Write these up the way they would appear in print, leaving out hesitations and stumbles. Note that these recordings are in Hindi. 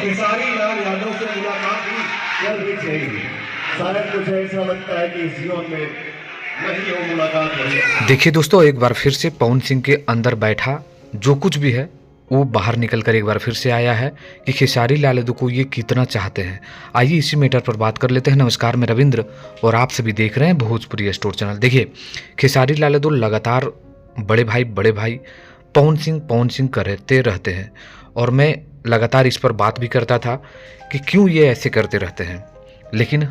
खेसारी लाल यादव से मुलाकात हुई जल्द ही चाहिए। शायद मुझे ऐसा लगता है कि इस जीवन में नहीं वो मुलाकात हुई। देखिए दोस्तों, एक बार फिर से पवन सिंह के अंदर बैठा जो कुछ भी है वो बाहर निकल कर एक बार फिर से आया है कि खेसारी लाल यादव को ये कितना चाहते हैं। आइए इसी मैटर पर बात कर लेते हैं। नमस्कार, मैं रविंद्र और आप सभी देख रहे हैं भोजपुरी स्टोर चैनल। देखिए, खेसारी लाल यादव लगातार बड़े भाई पवन सिंह करते रहते हैं और मैं लगातार इस पर बात भी करता था कि क्यों ये ऐसे करते रहते हैं। लेकिन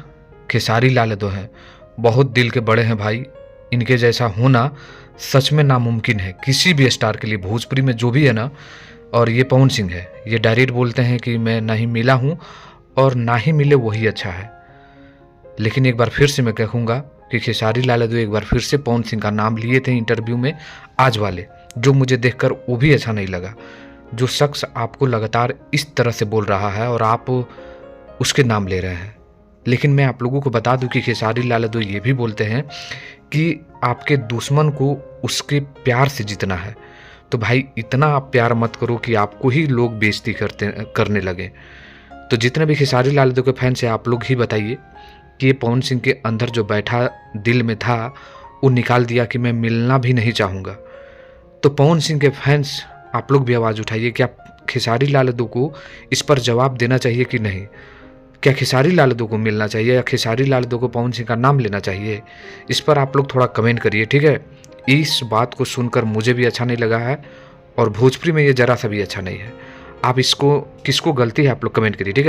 खेसारी लाल यादव हैं, बहुत दिल के बड़े हैं भाई। इनके जैसा होना सच में नामुमकिन है किसी भी स्टार के लिए, भोजपुरी में जो भी है ना। और ये पवन सिंह है, ये डायरेक्ट बोलते हैं कि मैं ना ही मिला हूँ और ना ही मिले वही अच्छा है। लेकिन एक बार फिर से मैं कहूँगा कि खेसारी लाल यादव एक बार फिर से पवन सिंह का नाम लिए थे इंटरव्यू में आज वाले, जो मुझे देखकर वो भी अच्छा नहीं लगा। जो शख्स आपको लगातार इस तरह से बोल रहा है और आप उसके नाम ले रहे हैं। लेकिन मैं आप लोगों को बता दूं कि खेसारी लाल यादव ये भी बोलते हैं कि आपके दुश्मन को उसके प्यार से जीतना है। तो भाई इतना आप प्यार मत करो कि आपको ही लोग बेइज्जती करने लगे। तो जितने भी खेसारी लाल यादव के फैंस हैं, आप लोग ही बताइए कि ये पवन सिंह के अंदर जो बैठा दिल में था वो निकाल दिया कि मैं मिलना भी नहीं चाहूँगा। तो पवन सिंह के फैंस आप लोग भी आवाज़ उठाइए, क्या खेसारी लाल यादव को इस पर जवाब देना चाहिए कि नहीं? क्या खेसारी लाल यादव को मिलना चाहिए या खेसारी लाल यादव को पवन सिंह का नाम लेना चाहिए? इस पर आप लोग थोड़ा कमेंट करिए, ठीक है। इस बात को सुनकर मुझे भी अच्छा नहीं लगा है और भोजपुरी में ये ज़रा सा भी अच्छा नहीं है। आप इसको किसको गलती है आप लोग कमेंट करिए, ठीक है।